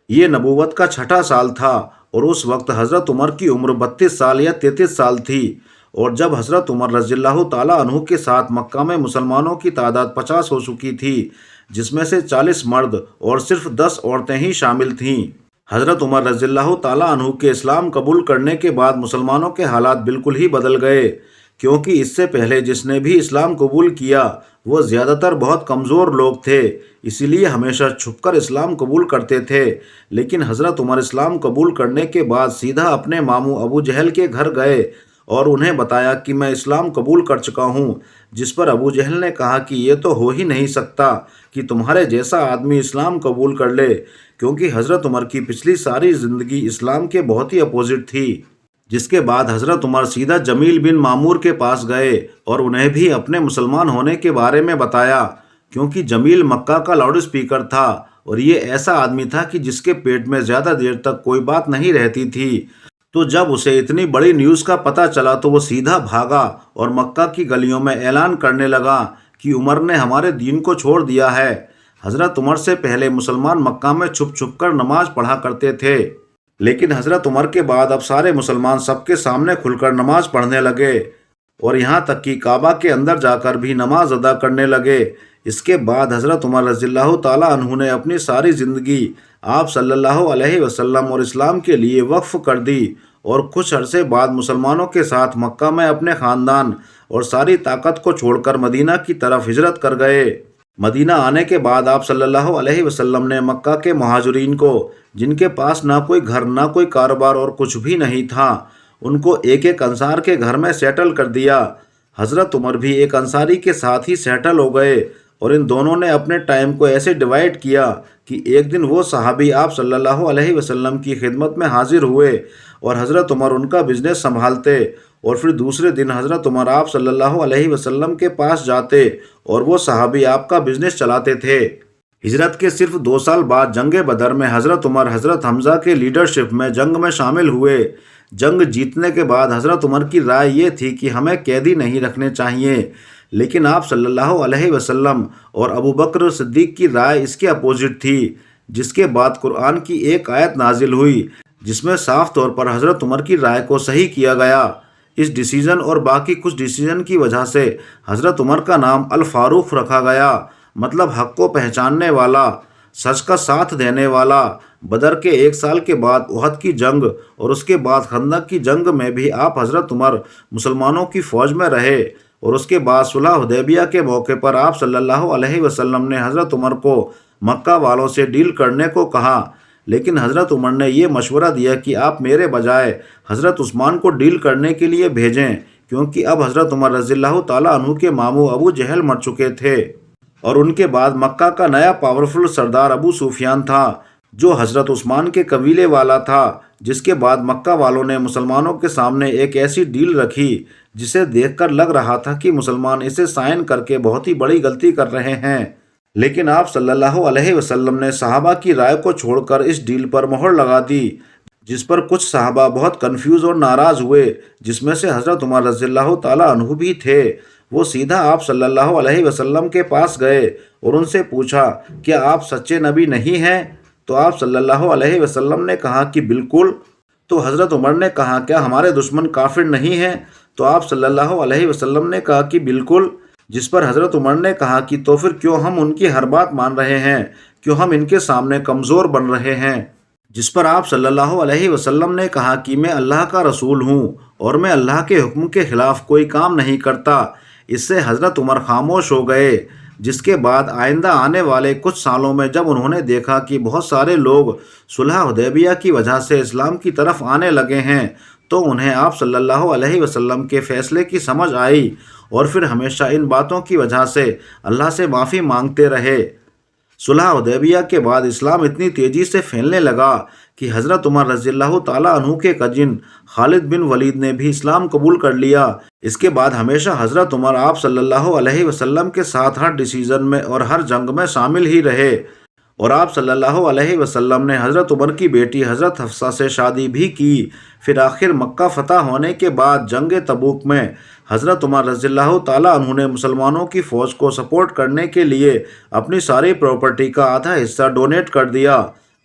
یہ نبوت کا چھٹا سال تھا اور اس وقت حضرت عمر کی عمر 32 سال یا 33 سال تھی، اور جب حضرت عمر رضی اللہ تعالیٰ عنہ کے ساتھ مکہ میں مسلمانوں کی تعداد 50 ہو چکی تھی، جس میں سے 40 مرد اور صرف 10 عورتیں ہی شامل تھیں۔ حضرت عمر رضی اللہ تعالیٰ عنہ کے اسلام قبول کرنے کے بعد مسلمانوں کے حالات بالکل ہی بدل گئے، کیونکہ اس سے پہلے جس نے بھی اسلام قبول کیا وہ زیادہ تر بہت کمزور لوگ تھے، اسی لیے ہمیشہ چھپ کر اسلام قبول کرتے تھے۔ لیکن حضرت عمر اسلام قبول کرنے کے بعد سیدھا اپنے ماموں ابو جہل کے گھر گئے اور انہیں بتایا کہ میں اسلام قبول کر چکا ہوں، جس پر ابو جہل نے کہا کہ یہ تو ہو ہی نہیں سکتا کہ تمہارے جیسا آدمی اسلام قبول کر لے، کیونکہ حضرت عمر کی پچھلی ساری زندگی اسلام کے بہت ہی اپوزٹ تھی۔ جس کے بعد حضرت عمر سیدھا جمیل بن معمور کے پاس گئے اور انہیں بھی اپنے مسلمان ہونے کے بارے میں بتایا، کیونکہ جمیل مکہ کا لاؤڈ اسپیکر تھا اور یہ ایسا آدمی تھا کہ جس کے پیٹ میں زیادہ دیر تک کوئی بات نہیں رہتی تھی۔ تو جب اسے اتنی بڑی نیوز کا پتہ چلا تو وہ سیدھا بھاگا اور مکہ کی گلیوں میں اعلان کرنے لگا کہ عمر نے ہمارے دین کو چھوڑ دیا ہے۔ حضرت عمر سے پہلے مسلمان مکہ میں چھپ چھپ کر نماز پڑھا کرتے تھے، لیکن حضرت عمر کے بعد اب سارے مسلمان سب کے سامنے کھل کر نماز پڑھنے لگے اور یہاں تک کہ کعبہ کے اندر جا کر بھی نماز ادا کرنے لگے۔ اس کے بعد حضرت عمر رضی اللہ تعالیٰ عنہ نے اپنی ساری زندگی آپ صلی اللہ علیہ وسلم اور اسلام کے لیے وقف کر دی اور کچھ عرصے بعد مسلمانوں کے ساتھ مکہ میں اپنے خاندان اور ساری طاقت کو چھوڑ کر مدینہ کی طرف ہجرت کر گئے۔ مدینہ آنے کے بعد آپ صلی اللہ علیہ وسلم نے مکہ کے مہاجرین کو، جن کے پاس نہ کوئی گھر نہ کوئی کاروبار اور کچھ بھی نہیں تھا، ان کو ایک ایک انصار کے گھر میں سیٹل کر دیا۔ حضرت عمر بھی ایک انصاری کے ساتھ ہی سیٹل ہو گئے اور ان دونوں نے اپنے ٹائم کو ایسے ڈیوائیڈ کیا کہ ایک دن وہ صحابی آپ صلی اللہ علیہ وسلم کی خدمت میں حاضر ہوئے اور حضرت عمر ان کا بزنس سنبھالتے، اور پھر دوسرے دن حضرت عمر آپ صلی اللہ علیہ وسلم کے پاس جاتے اور وہ صحابی آپ کا بزنس چلاتے تھے۔ ہجرت کے صرف 2 سال بعد جنگ بدر میں حضرت عمر حضرت حمزہ کے لیڈرشپ میں جنگ میں شامل ہوئے۔ جنگ جیتنے کے بعد حضرت عمر کی رائے یہ تھی کہ ہمیں قیدی نہیں رکھنے چاہیے، لیکن آپ صلی اللہ علیہ وسلم اور ابو بکر صدیق کی رائے اس کے اپوزٹ تھی، جس کے بعد قرآن کی ایک آیت نازل ہوئی جس میں صاف طور پر حضرت عمر کی رائے کو صحیح کیا گیا۔ اس ڈیسیژن اور باقی کچھ ڈیسیژن کی وجہ سے حضرت عمر کا نام الفاروق رکھا گیا، مطلب حق کو پہچاننے والا، سچ کا ساتھ دینے والا۔ بدر کے 1 سال کے بعد احد کی جنگ اور اس کے بعد خندق کی جنگ میں بھی آپ حضرت عمر مسلمانوں کی فوج میں رہے، اور اس کے بعد صلح حدیبیہ کے موقع پر آپ صلی اللہ علیہ وسلم نے حضرت عمر کو مکہ والوں سے ڈیل کرنے کو کہا، لیکن حضرت عمر نے یہ مشورہ دیا کہ آپ میرے بجائے حضرت عثمان کو ڈیل کرنے کے لیے بھیجیں، کیونکہ اب حضرت عمر رضی اللہ تعالیٰ عنہ کے ماموں ابو جہل مر چکے تھے اور ان کے بعد مکہ کا نیا پاورفل سردار ابو سفیان تھا جو حضرت عثمان کے قبیلے والا تھا، جس کے بعد مکہ والوں نے مسلمانوں کے سامنے ایک ایسی ڈیل رکھی جسے دیکھ کر لگ رہا تھا کہ مسلمان اسے سائن کر کے بہت ہی بڑی غلطی کر رہے ہیں، لیکن آپ صلی اللہ علیہ وسلم نے صحابہ کی رائے کو چھوڑ کر اس ڈیل پر مہر لگا دی، جس پر کچھ صحابہ بہت کنفیوز اور ناراض ہوئے، جس میں سے حضرت عمر رضی اللہ تعالیٰ عنہ بھی تھے۔ وہ سیدھا آپ صلی اللہ علیہ وسلم کے پاس گئے اور ان سے پوچھا، کیا آپ سچے نبی نہیں ہیں؟ تو آپ صلی اللہ علیہ وسلم نے کہا کہ بالکل۔ تو حضرت عمر نے کہا، کیا ہمارے دشمن کافر نہیں ہیں؟ تو آپ صلی اللہ علیہ وسلم نے کہا کہ بالکل، جس پر حضرت عمر نے کہا کہ تو پھر کیوں ہم ان کی ہر بات مان رہے ہیں، کیوں ہم ان کے سامنے کمزور بن رہے ہیں؟ جس پر آپ صلی اللہ علیہ وسلم نے کہا کہ میں اللہ کا رسول ہوں اور میں اللہ کے حکم کے خلاف کوئی کام نہیں کرتا۔ اس سے حضرت عمر خاموش ہو گئے، جس کے بعد آئندہ آنے والے کچھ سالوں میں جب انہوں نے دیکھا کہ بہت سارے لوگ صلح حدیبیہ کی وجہ سے اسلام کی طرف آنے لگے ہیں، تو انہیں آپ صلی اللہ علیہ وسلم کے فیصلے کی سمجھ آئی اور پھر ہمیشہ ان باتوں کی وجہ سے اللہ سے معافی مانگتے رہے۔ صلح حدیبیہ کے بعد اسلام اتنی تیزی سے پھیلنے لگا کہ حضرت عمر رضی اللہ تعالیٰ عنہ کے کزن خالد بن ولید نے بھی اسلام قبول کر لیا۔ اس کے بعد ہمیشہ حضرت عمر آپ صلی اللہ علیہ وسلم کے ساتھ ہر ڈیسیژن میں اور ہر جنگ میں شامل ہی رہے، اور آپ صلی اللہ علیہ وسلم نے حضرت عمر کی بیٹی حضرت حفصہ سے شادی بھی کی۔ پھر آخر مکہ فتح ہونے کے بعد جنگ تبوک میں حضرت عمر رضی اللہ تعالیٰ عنہ نے مسلمانوں کی فوج کو سپورٹ کرنے کے لیے اپنی ساری پراپرٹی کا آدھا حصہ ڈونیٹ کر دیا،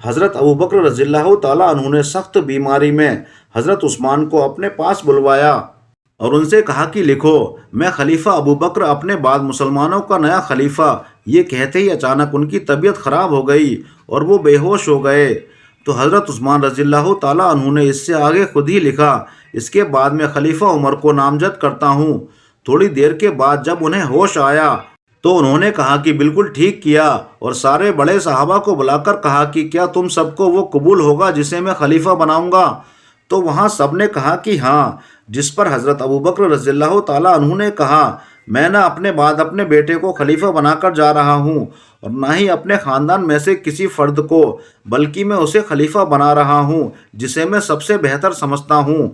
حضرت ابوبکر رضی اللہ تعالیٰ عنہ نے سخت بیماری میں حضرت عثمان کو اپنے پاس بلوایا اور ان سے کہا کہ لکھو، میں خلیفہ ابوبکر اپنے بعد مسلمانوں کا نیا خلیفہ۔ یہ کہتے ہی اچانک ان کی طبیعت خراب ہو گئی اور وہ بے ہوش ہو گئے۔ تو حضرت عثمان رضی اللہ تعالیٰ عنہ نے اس سے آگے خود ہی لکھا، اس کے بعد میں خلیفہ عمر کو نامزد کرتا ہوں۔ تھوڑی دیر کے بعد جب انہیں ہوش آیا تو انہوں نے کہا کہ بالکل ٹھیک کیا، اور سارے بڑے صحابہ کو بلا کر کہا کہ کیا تم سب کو وہ قبول ہوگا جسے میں خلیفہ بناؤں گا؟ تو وہاں سب نے کہا کہ ہاں، جس پر حضرت ابوبکر رضی اللہ تعالیٰ عنہ نے کہا، میں نہ اپنے بعد اپنے بیٹے کو خلیفہ بنا کر جا رہا ہوں اور نہ ہی اپنے خاندان میں سے کسی فرد کو، بلکہ میں اسے خلیفہ بنا رہا ہوں جسے میں سب سے بہتر سمجھتا ہوں،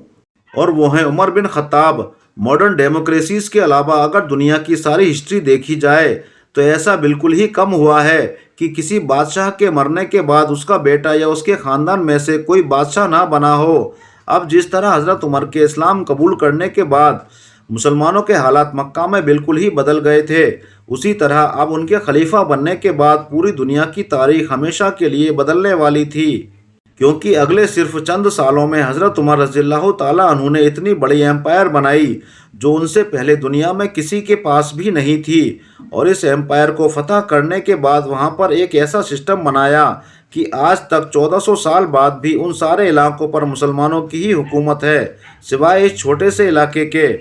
اور وہ ہیں عمر بن خطاب۔ ماڈرن ڈیموکریسیز کے علاوہ اگر دنیا کی ساری ہسٹری دیکھی جائے تو ایسا بالکل ہی کم ہوا ہے کہ کسی بادشاہ کے مرنے کے بعد اس کا بیٹا یا اس کے خاندان میں سے کوئی بادشاہ نہ بنا ہو۔ اب جس طرح حضرت عمر کے اسلام قبول کرنے کے بعد مسلمانوں کے حالات مکہ میں بالکل ہی بدل گئے تھے، اسی طرح اب ان کے خلیفہ بننے کے بعد پوری دنیا کی تاریخ ہمیشہ کے لیے بدلنے والی تھی، کیونکہ اگلے صرف چند سالوں میں حضرت عمر رضی اللہ تعالیٰ عنہ نے اتنی بڑی ایمپائر بنائی جو ان سے پہلے دنیا میں کسی کے پاس بھی نہیں تھی، اور اس ایمپائر کو فتح کرنے کے بعد وہاں پر ایک ایسا سسٹم بنایا کہ آج تک 1400 سال بعد بھی ان سارے علاقوں پر مسلمانوں کی ہی حکومت ہے، سوائے اس چھوٹے سے علاقے کے۔